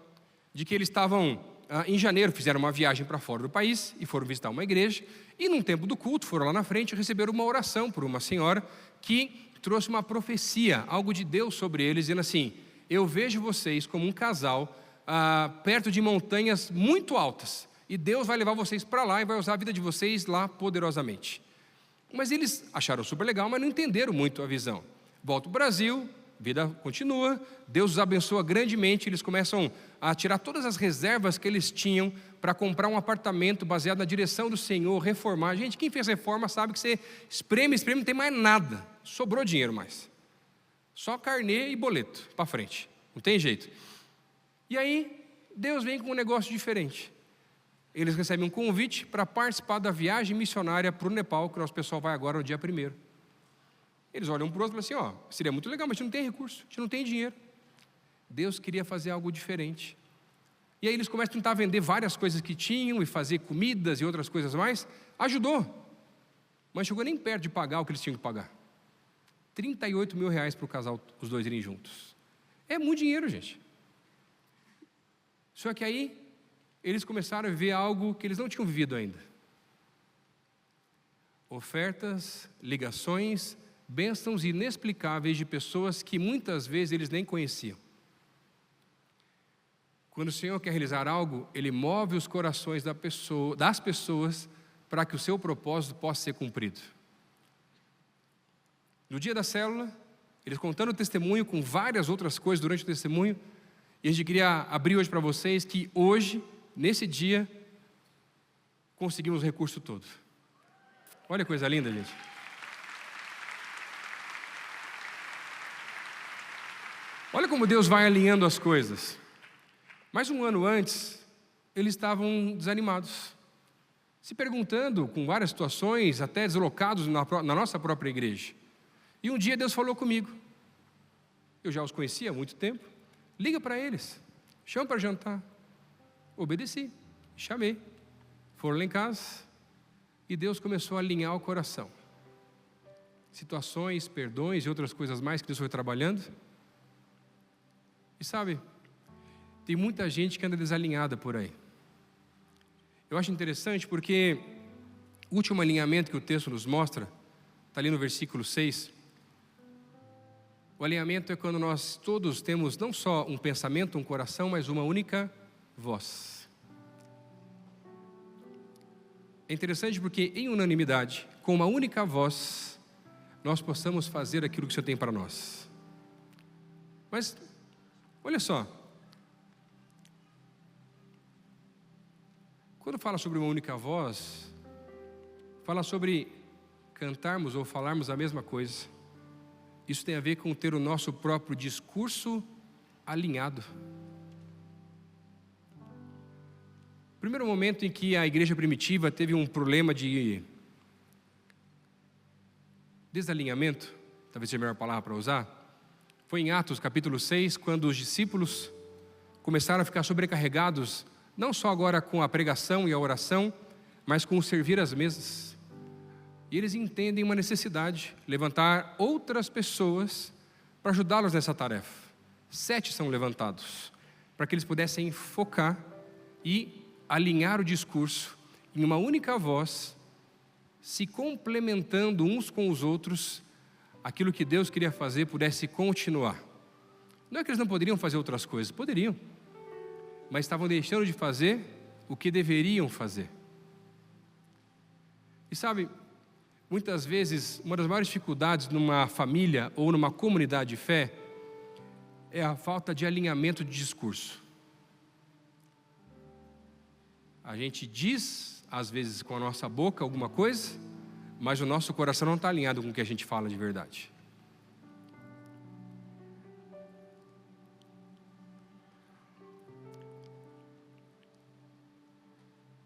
de que eles estavam, em janeiro, fizeram uma viagem para fora do país e foram visitar uma igreja. E num tempo do culto, foram lá na frente e receberam uma oração por uma senhora que trouxe uma profecia, algo de Deus sobre eles, dizendo assim, eu vejo vocês como um casal perto de montanhas muito altas, e Deus vai levar vocês para lá e vai usar a vida de vocês lá poderosamente. Mas eles acharam super legal, mas não entenderam muito a visão. Volta ao Brasil, vida continua, Deus os abençoa grandemente, eles começam a tirar todas as reservas que eles tinham para comprar um apartamento baseado na direção do Senhor, reformar. Gente, quem fez reforma sabe que você espreme, não tem mais nada, sobrou dinheiro mais. Só carnê e boleto para frente, não tem jeito. E aí, Deus vem com um negócio diferente. Eles recebem um convite para participar da viagem missionária para o Nepal, que o nosso pessoal vai agora no dia 1º. Eles olham para o outro e falam assim, seria muito legal, mas a gente não tem recurso, a gente não tem dinheiro. Deus queria fazer algo diferente. E aí eles começam a tentar vender várias coisas que tinham e fazer comidas e outras coisas mais. Ajudou, mas chegou nem perto de pagar o que eles tinham que pagar. 38 mil reais para o casal, os dois irem juntos. É muito dinheiro, gente. Só que aí eles começaram a viver algo que eles não tinham vivido ainda. Ofertas, ligações, bênçãos inexplicáveis de pessoas que muitas vezes eles nem conheciam. Quando o Senhor quer realizar algo, Ele move os corações das pessoas para que o seu propósito possa ser cumprido. No dia da célula, eles contando o testemunho com várias outras coisas durante o testemunho, e a gente queria abrir hoje para vocês que hoje, nesse dia, conseguimos o recurso todo. Olha que coisa linda, gente. Olha como Deus vai alinhando as coisas. Mais um ano antes, eles estavam desanimados, se perguntando com várias situações, até deslocados na nossa própria igreja. E um dia Deus falou comigo. eu já os conhecia há muito tempo, liga para eles, chama para jantar. Obedeci, chamei, foram lá em casa, e Deus começou a alinhar o coração. Situações, perdões e outras coisas mais que Deus foi trabalhando. E sabe, tem muita gente que anda desalinhada por aí. Eu acho interessante porque o último alinhamento que o texto nos mostra, está ali no versículo 6. O alinhamento é quando nós todos temos não só um pensamento, um coração, mas uma única voz. É interessante porque em unanimidade, com uma única voz, nós possamos fazer aquilo que o Senhor tem para nós. Mas, olha só, quando fala sobre uma única voz, fala sobre cantarmos ou falarmos a mesma coisa. Isso tem a ver com ter o nosso próprio discurso alinhado. O primeiro momento em que a igreja primitiva teve um problema de desalinhamento, talvez seja a melhor palavra para usar, foi em Atos capítulo 6, quando os discípulos começaram a ficar sobrecarregados, não só agora com a pregação e a oração, mas com o servir às mesas. E eles entendem uma necessidade, levantar outras pessoas para ajudá-los nessa tarefa. 7 são levantados, para que eles pudessem focar e alinhar o discurso em uma única voz, se complementando uns com os outros, aquilo que Deus queria fazer pudesse continuar. Não é que eles não poderiam fazer outras coisas, poderiam, mas estavam deixando de fazer o que deveriam fazer. E sabe, muitas vezes, uma das maiores dificuldades numa família ou numa comunidade de fé é a falta de alinhamento de discurso. A gente diz, às vezes com a nossa boca alguma coisa, mas o nosso coração não está alinhado com o que a gente fala de verdade.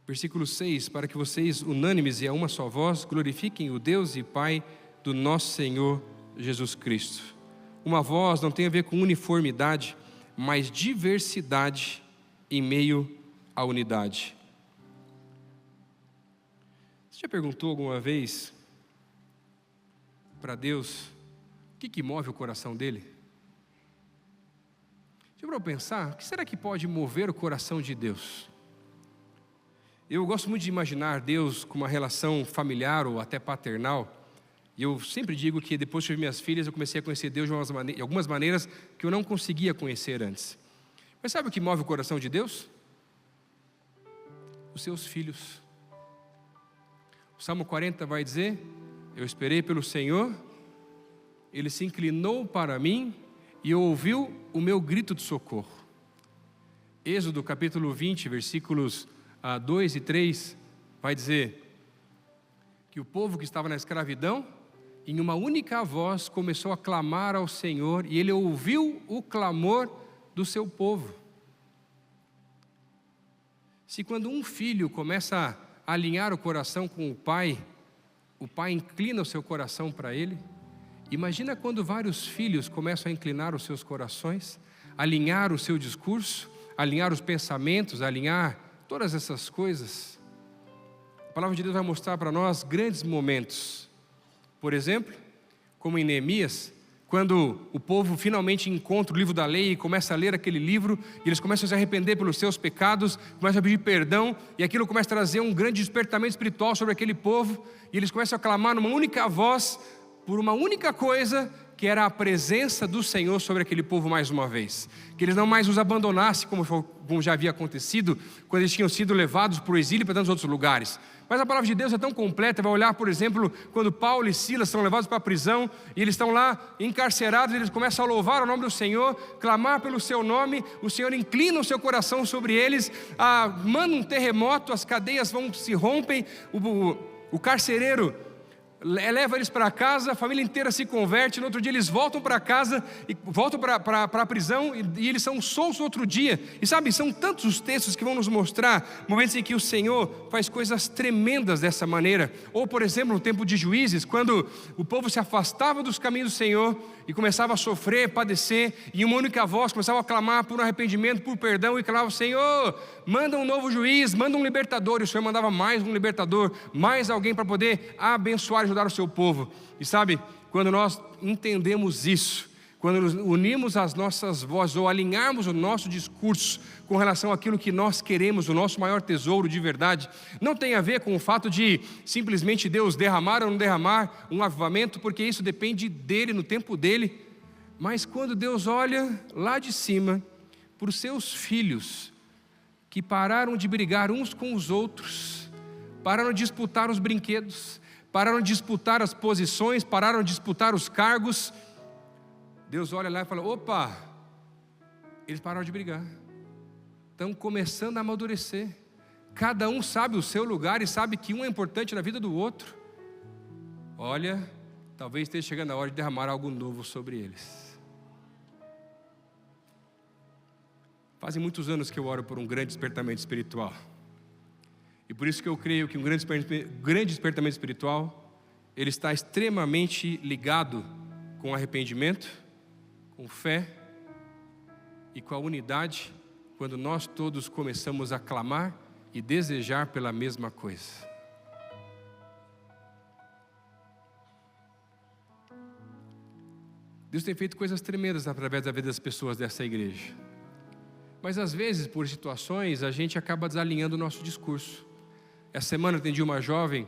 Versículo 6, para que vocês, unânimes e a uma só voz, glorifiquem o Deus e Pai do nosso Senhor Jesus Cristo. Uma voz não tem a ver com uniformidade, mas diversidade em meio à unidade. Você já perguntou alguma vez para Deus o que move o coração dele? Já parou para pensar, o que será que pode mover o coração de Deus? Eu gosto muito de imaginar Deus com uma relação familiar ou até paternal. E eu sempre digo que depois que eu tive minhas filhas, eu comecei a conhecer Deus de algumas maneiras que eu não conseguia conhecer antes. Mas sabe o que move o coração de Deus? Os seus filhos. O Salmo 40 vai dizer: eu esperei pelo Senhor, Ele se inclinou para mim e ouviu o meu grito de socorro. Êxodo capítulo 20, versículos 2 e 3, vai dizer que o povo que estava na escravidão, em uma única voz, começou a clamar ao Senhor, e Ele ouviu o clamor do seu povo. Se quando um filho começa a alinhar o coração com o pai inclina o seu coração para ele, imagina quando vários filhos começam a inclinar os seus corações, alinhar o seu discurso, alinhar os pensamentos, alinhar todas essas coisas. A palavra de Deus vai mostrar para nós grandes momentos. Por exemplo, como em Neemias, quando o povo finalmente encontra o livro da lei e começa a ler aquele livro, e eles começam a se arrepender pelos seus pecados, começam a pedir perdão, e aquilo começa a trazer um grande despertamento espiritual sobre aquele povo, e eles começam a clamar numa única voz, por uma única coisa, que era a presença do Senhor sobre aquele povo mais uma vez. Que eles não mais os abandonassem, como já havia acontecido, quando eles tinham sido levados para o exílio e para tantos outros lugares. Mas a palavra de Deus é tão completa, vai olhar, por exemplo, quando Paulo e Silas são levados para a prisão, e eles estão lá encarcerados, eles começam a louvar o nome do Senhor, clamar pelo seu nome, o Senhor inclina o seu coração sobre eles, manda um terremoto, as cadeias se rompem, o carcereiro leva eles para casa, a família inteira se converte, no outro dia eles voltam para casa, e voltam para a prisão, e eles são soltos no outro dia. E sabe, são tantos os textos que vão nos mostrar momentos em que o Senhor faz coisas tremendas dessa maneira. Ou, por exemplo, no tempo de Juízes, quando o povo se afastava dos caminhos do Senhor e começava a sofrer, padecer, e uma única voz começava a clamar por arrependimento, por perdão, e clamava: Senhor, manda um novo juiz, manda um libertador. E o Senhor mandava mais um libertador, mais alguém para poder abençoar e ajudar o seu povo. E sabe, quando nós entendemos isso, quando nos unimos as nossas vozes, ou alinharmos o nosso discurso com relação àquilo que nós queremos, o nosso maior tesouro de verdade, não tem a ver com o fato de simplesmente Deus derramar ou não derramar um avivamento, porque isso depende dele, no tempo dele. Mas quando Deus olha lá de cima para os seus filhos, que pararam de brigar uns com os outros, pararam de disputar os brinquedos, pararam de disputar as posições, pararam de disputar os cargos, Deus olha lá e fala: opa, eles pararam de brigar, estão começando a amadurecer, cada um sabe o seu lugar e sabe que um é importante na vida do outro. Olha, talvez esteja chegando a hora de derramar algo novo sobre eles. Fazem muitos anos que eu oro por um grande despertamento espiritual, e por isso que eu creio que um grande despertamento espiritual, ele está extremamente ligado com arrependimento, com fé e com a unidade, quando nós todos começamos a clamar e desejar pela mesma coisa. Deus tem feito coisas tremendas através da vida das pessoas dessa igreja, mas às vezes, por situações, a gente acaba desalinhando o nosso discurso. Essa semana eu atendi uma jovem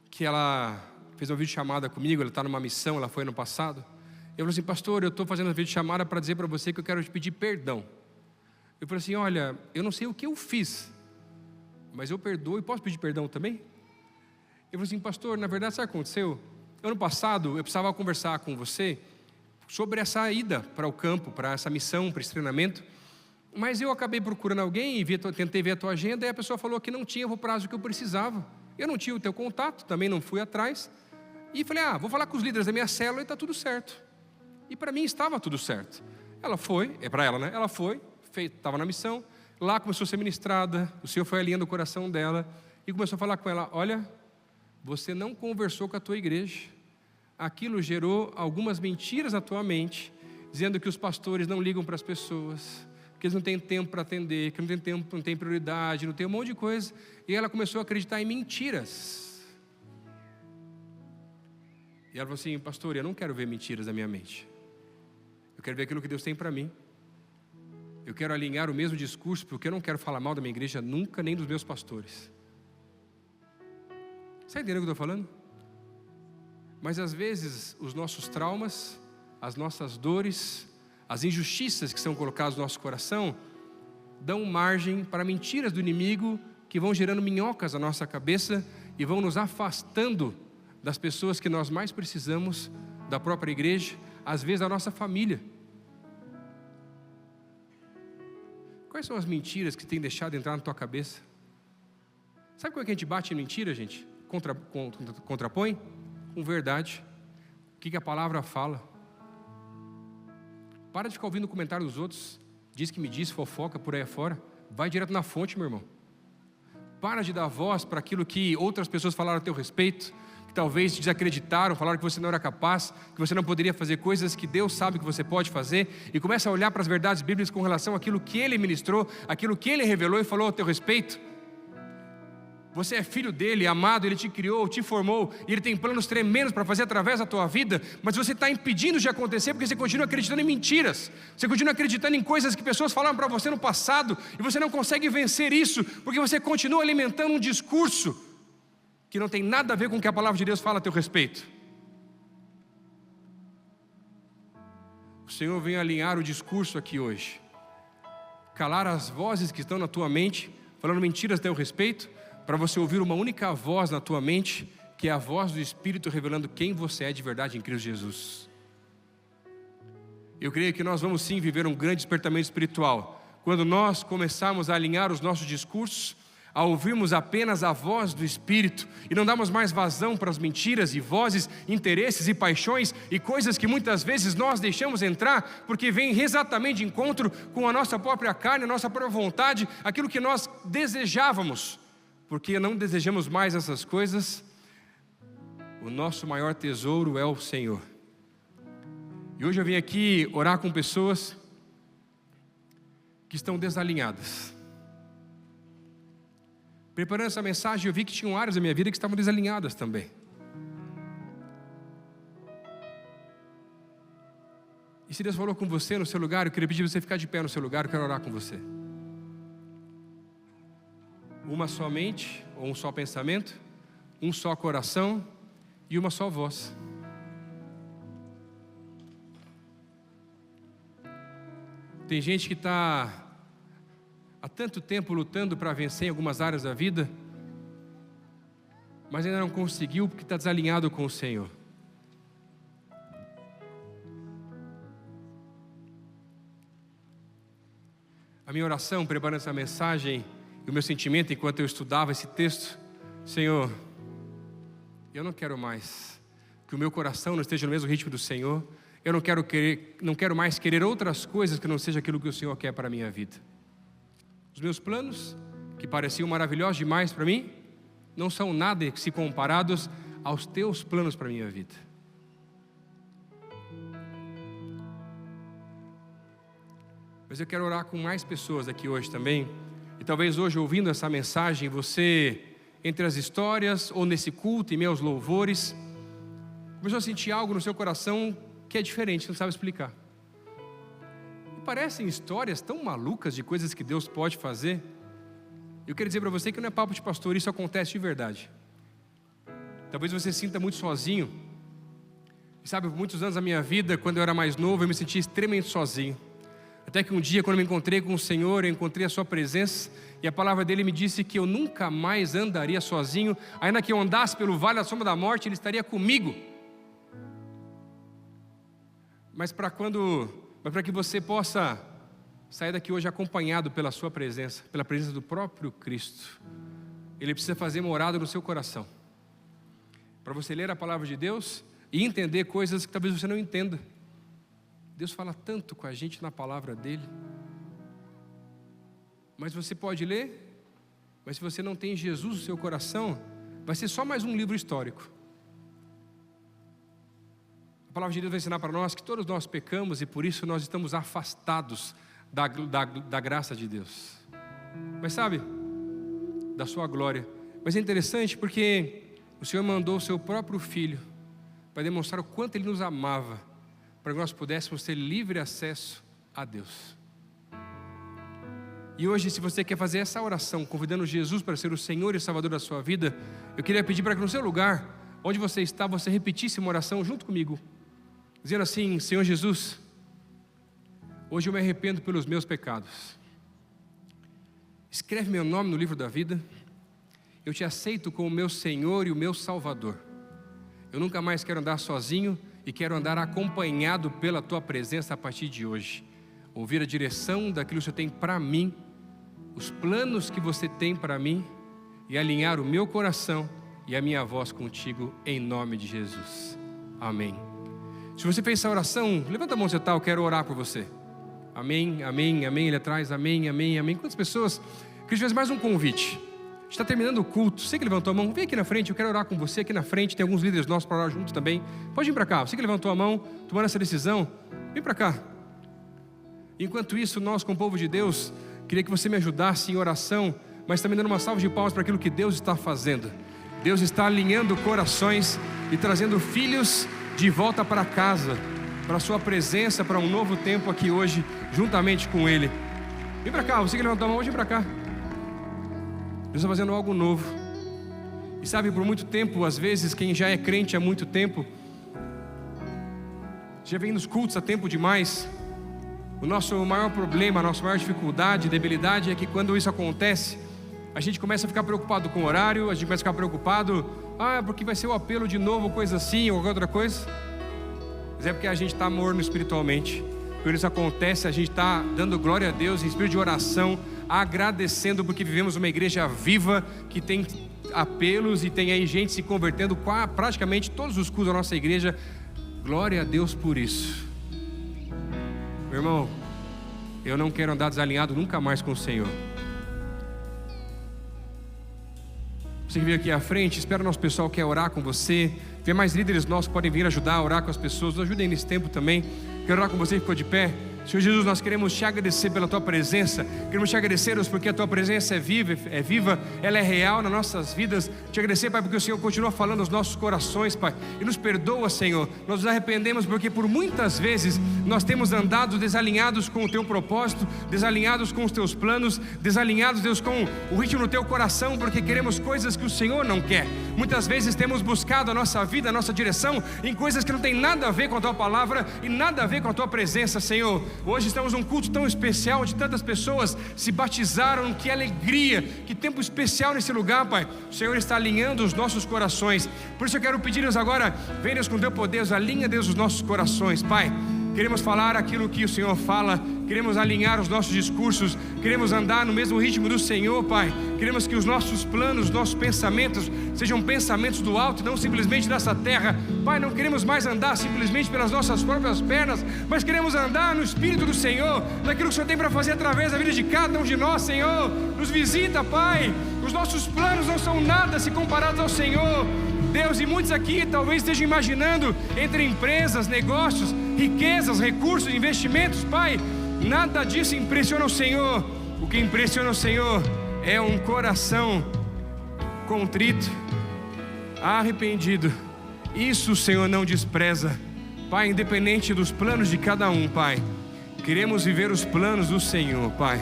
que ela fez uma videochamada comigo, ela está numa missão, ela foi ano passado. Eu falei assim: pastor, eu estou fazendo a videochamada para dizer para você que eu quero te pedir perdão. Eu falei assim: olha, eu não sei o que eu fiz, mas eu perdoo e posso pedir perdão também? Eu falei assim: pastor, na verdade sabe o que aconteceu? Ano passado eu precisava conversar com você sobre essa ida para o campo, para essa missão, para esse treinamento, mas eu acabei procurando alguém e tentei ver a tua agenda, e a pessoa falou que não tinha o prazo que eu precisava. Eu não tinha o teu contato, também não fui atrás, e falei: vou falar com os líderes da minha célula e está tudo certo. E para mim estava tudo certo. Ela foi, para ela, né? Ela foi, estava na missão, lá começou a ser ministrada, o Senhor foi alinhando o coração dela, e começou a falar com ela: olha, você não conversou com a tua igreja, aquilo gerou algumas mentiras na tua mente, dizendo que os pastores não ligam para as pessoas, que eles não têm tempo para atender, que não tem tempo, não tem prioridade, não tem um monte de coisa. E ela começou a acreditar em mentiras. E ela falou assim: pastor, eu não quero ver mentiras na minha mente, eu quero ver aquilo que Deus tem para mim. Eu quero alinhar o mesmo discurso, porque eu não quero falar mal da minha igreja nunca, nem dos meus pastores. Você entendeu o que eu estou falando? Mas às vezes os nossos traumas, as nossas dores, as injustiças que são colocadas no nosso coração, dão margem para mentiras do inimigo, que vão gerando minhocas na nossa cabeça e vão nos afastando das pessoas que nós mais precisamos, da própria igreja, às vezes da nossa família. Quais são as mentiras que tem deixado entrar na tua cabeça? Sabe como é que a gente bate em mentira, gente? Contrapõe? Com verdade. O que a palavra fala? Para de ficar ouvindo o comentário dos outros, diz que me diz, fofoca por aí afora. Vai direto na fonte, meu irmão. Para de dar voz para aquilo que outras pessoas falaram a teu respeito, que talvez te desacreditaram, falaram que você não era capaz, que você não poderia fazer coisas que Deus sabe que você pode fazer, e começa a olhar para as verdades bíblicas com relação àquilo que Ele ministrou, aquilo que Ele revelou e falou a teu respeito. Você é filho dele, amado, ele te criou, te formou, e ele tem planos tremendos para fazer através da tua vida, mas você está impedindo de acontecer porque você continua acreditando em mentiras, você continua acreditando em coisas que pessoas falaram para você no passado, e você não consegue vencer isso, porque você continua alimentando um discurso que não tem nada a ver com o que a palavra de Deus fala a teu respeito. O Senhor vem alinhar o discurso aqui hoje, calar as vozes que estão na tua mente, falando mentiras a teu respeito, para você ouvir uma única voz na tua mente, que é a voz do Espírito revelando quem você é de verdade em Cristo Jesus. Eu creio que nós vamos sim viver um grande despertamento espiritual, quando nós começarmos a alinhar os nossos discursos, a ouvirmos apenas a voz do Espírito e não darmos mais vazão para as mentiras e vozes, interesses e paixões e coisas que muitas vezes nós deixamos entrar porque vem exatamente de encontro com a nossa própria carne, a nossa própria vontade, aquilo que nós desejávamos. Porque não desejamos mais essas coisas, o nosso maior tesouro é o Senhor. E hoje eu vim aqui orar com pessoas que estão desalinhadas. Preparando essa mensagem, eu vi que tinham áreas da minha vida que estavam desalinhadas também. E se Deus falou com você no seu lugar, eu queria pedir você ficar de pé no seu lugar, eu quero orar com você. Uma só mente, ou um só pensamento, um só coração e uma só voz. Tem gente que está há tanto tempo lutando para vencer em algumas áreas da vida, mas ainda não conseguiu porque está desalinhado com o Senhor. A minha oração preparando essa mensagem e o meu sentimento enquanto eu estudava esse texto: Senhor, eu não quero mais que o meu coração não esteja no mesmo ritmo do Senhor. Eu não quero mais querer outras coisas que não seja aquilo que o Senhor quer para a minha vida. Os meus planos, que pareciam maravilhosos demais para mim, não são nada se comparados aos teus planos para a minha vida. Mas eu quero orar com mais pessoas aqui hoje também. E talvez hoje, ouvindo essa mensagem, você, entre as histórias ou nesse culto, em meus louvores, começou a sentir algo no seu coração que é diferente, não sabe explicar. E parecem histórias tão malucas de coisas que Deus pode fazer. Eu quero dizer para você que não é papo de pastor, isso acontece de verdade. Talvez você se sinta muito sozinho. E sabe, por muitos anos da minha vida, quando eu era mais novo, eu me sentia extremamente sozinho. Até que um dia, quando eu me encontrei com o Senhor, eu encontrei a sua presença, e a palavra dele me disse que eu nunca mais andaria sozinho, ainda que eu andasse pelo vale da sombra da morte, ele estaria comigo. Mas para que você possa sair daqui hoje acompanhado pela sua presença, pela presença do próprio Cristo, ele precisa fazer morada no seu coração, para você ler a palavra de Deus e entender coisas que talvez você não entenda. Deus fala tanto com a gente na palavra dele, mas você pode ler, mas se você não tem Jesus no seu coração, vai ser só mais um livro histórico. A palavra de Deus vai ensinar para nós que todos nós pecamos e por isso nós estamos afastados da graça de Deus. Mas sabe, da sua glória. Mas é interessante porque o Senhor mandou o seu próprio Filho para demonstrar o quanto Ele nos amava, para que nós pudéssemos ter livre acesso a Deus. E hoje, se você quer fazer essa oração, convidando Jesus para ser o Senhor e Salvador da sua vida, eu queria pedir para que no seu lugar, onde você está, você repetisse uma oração junto comigo, dizendo assim: Senhor Jesus, hoje eu me arrependo pelos meus pecados. Escreve meu nome no livro da vida. Eu te aceito como meu Senhor e o meu Salvador. Eu nunca mais quero andar sozinho e quero andar acompanhado pela tua presença a partir de hoje. Ouvir a direção daquilo que o Senhor tem para mim, os planos que você tem para mim, e alinhar o meu coração e a minha voz contigo, em nome de Jesus. Amém. Se você fez essa oração, levanta a mão onde você está, eu quero orar por você. Amém, amém, amém, ele atrás, amém, amém, amém. Quantas pessoas? Queria fazer mais um convite. Está terminando o culto, você que levantou a mão, vem aqui na frente, eu quero orar com você aqui na frente, tem alguns líderes nossos para orar juntos também. Pode vir para cá, você que levantou a mão, tomando essa decisão, vem para cá. Enquanto isso, nós como povo de Deus, queria que você me ajudasse em oração, mas também dando uma salva de palmas para aquilo que Deus está fazendo. Deus está alinhando corações e trazendo filhos de volta para casa, para a sua presença, para um novo tempo aqui hoje, juntamente com Ele. Vem para cá, você que levantou a mão, vem para cá. Deus está fazendo algo novo. E sabe, por muito tempo, às vezes, quem já é crente há muito tempo, já vem nos cultos há tempo demais, o nosso maior problema, a nossa maior dificuldade, debilidade é que quando isso acontece, a gente começa a ficar preocupado com o horário, a gente começa a ficar preocupado, porque vai ser o apelo de novo, coisa assim, ou qualquer outra coisa. Mas é porque a gente está morno espiritualmente. Quando isso acontece, a gente está dando glória a Deus em espírito de oração, agradecendo porque vivemos uma igreja viva, que tem apelos e tem aí gente se convertendo praticamente todos os cultos da nossa igreja. Glória a Deus por isso. Meu irmão, eu não quero andar desalinhado nunca mais com o Senhor. Você que veio aqui à frente, espero o nosso pessoal quer orar com você. Tem mais líderes nossos que podem vir ajudar a orar com as pessoas. Nos ajudem nesse tempo também. Quero orar com você que ficou de pé. Senhor Jesus, nós queremos te agradecer pela Tua presença. Queremos te agradecer, Deus, porque a Tua presença é viva, ela é real nas nossas vidas. Te agradecer, Pai, porque o Senhor continua falando aos nossos corações, Pai. E nos perdoa, Senhor. Nós nos arrependemos porque por muitas vezes nós temos andado desalinhados com o Teu propósito, desalinhados com os Teus planos, desalinhados, Deus, com o ritmo do Teu coração, porque queremos coisas que o Senhor não quer. Muitas vezes temos buscado a nossa vida, a nossa direção em coisas que não tem nada a ver com a Tua palavra e nada a ver com a Tua presença, Senhor. Hoje estamos num culto tão especial, onde tantas pessoas se batizaram. Que alegria, que tempo especial nesse lugar, Pai. O Senhor está alinhando os nossos corações. Por isso eu quero pedir, Deus, agora, vem, Deus, com Teu poder, Deus, alinha, Deus, os nossos corações, Pai. Queremos falar aquilo que o Senhor fala, queremos alinhar os nossos discursos, queremos andar no mesmo ritmo do Senhor, Pai. Queremos que os nossos planos, os nossos pensamentos sejam pensamentos do alto e não simplesmente dessa terra. Pai, não queremos mais andar simplesmente pelas nossas próprias pernas, mas queremos andar no Espírito do Senhor, naquilo que o Senhor tem para fazer através da vida de cada um de nós, Senhor. Nos visita, Pai. Os nossos planos não são nada se comparados ao Senhor, Deus, e muitos aqui talvez estejam imaginando entre empresas, negócios, riquezas, recursos, investimentos. Pai, nada disso impressiona o Senhor. O que impressiona o Senhor é um coração contrito, arrependido. Isso o Senhor não despreza, Pai, independente dos planos de cada um, Pai. Queremos viver os planos do Senhor, Pai.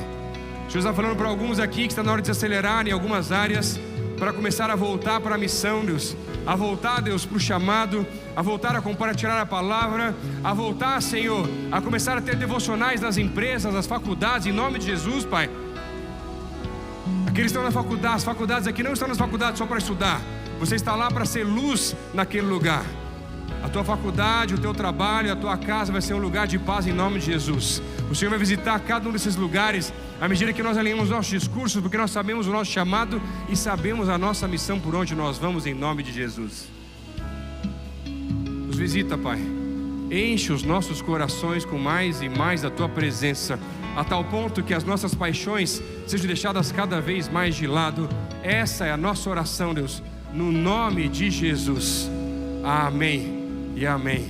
O Senhor está falando para alguns aqui que está na hora de se acelerar em algumas áreas, para começar a voltar para a missão, Deus, a voltar, Deus, para o chamado, a voltar a compartilhar a palavra, a voltar, Senhor, a começar a ter devocionais nas empresas, nas faculdades, em nome de Jesus, Pai. Aqueles que estão na faculdade, as faculdades aqui não estão nas faculdades só para estudar. Você está lá para ser luz naquele lugar. A tua faculdade, o teu trabalho, a tua casa vai ser um lugar de paz em nome de Jesus. O Senhor vai visitar cada um desses lugares à medida que nós alinhamos nossos discursos, porque nós sabemos o nosso chamado e sabemos a nossa missão por onde nós vamos em nome de Jesus. Nos visita, Pai. Enche os nossos corações com mais e mais da tua presença, a tal ponto que as nossas paixões sejam deixadas cada vez mais de lado. Essa é a nossa oração, Deus, no nome de Jesus. Amém e amém.